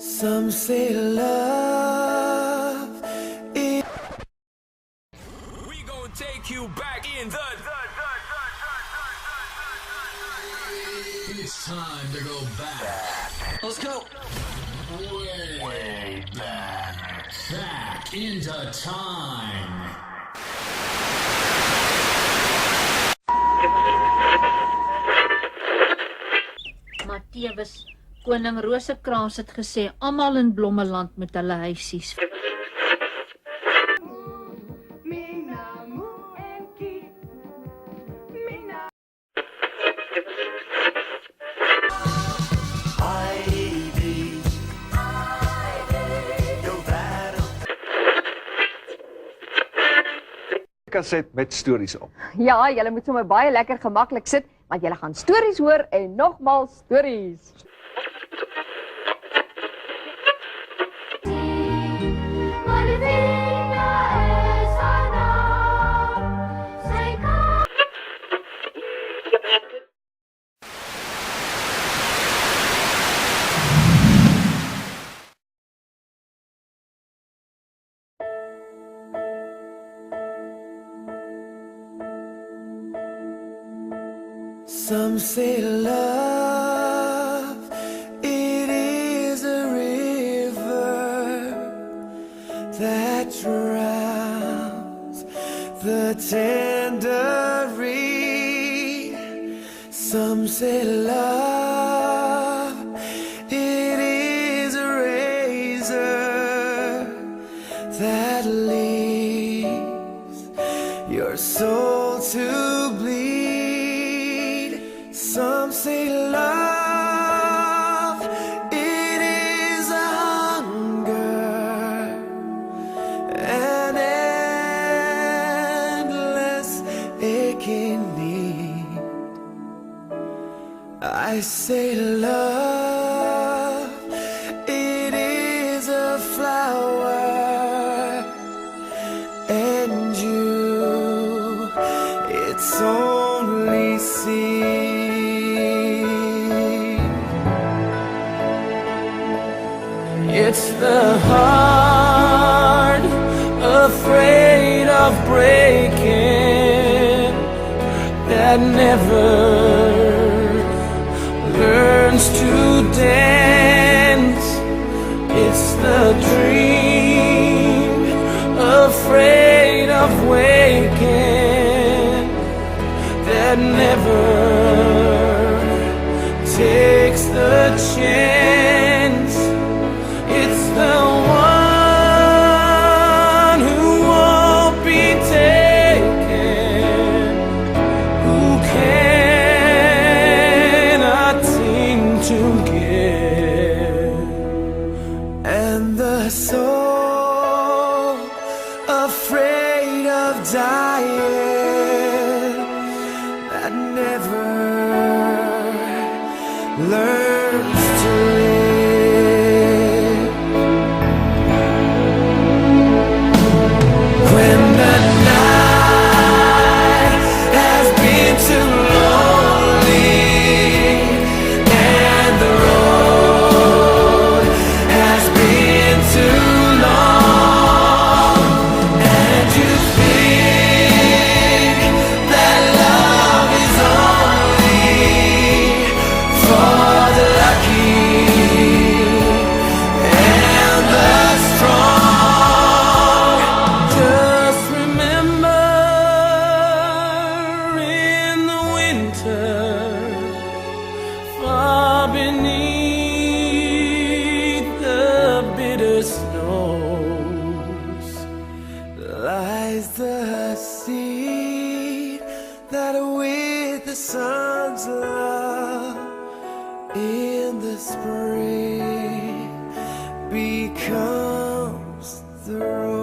Some say love is. We gon' take you back in the. It's time to go back. Let's go. Way back. Back into time. Matthewes, koning Rosekraans het gesê almal in Blommeland met hulle huisies. Kaset met stories op. Ja, julle moet sommer baie lekker gemaklik sit, want julle gaan stories hoor en nogmaals stories. Some say love, it is a river that drowns the tender reed. Some say love, it is a razor that leaves your soul to bleed. Some say love, it is a hunger, an endless aching need. I say love, it is a flower, and you, it's only seed. It's the heart afraid of breaking that never learns to dance. It's the dream afraid of waking that never takes the chance. It's the one who won't be taken, who cannot seem to give. And the soul afraid of dying that never learns to live. When the night has been too lonely and the road has been too long, and you think that love is only for the lucky and the strong, just remember in the winter, far beneath the bitter snows, lies the seed that with the sun's love in the spring becomes the rose.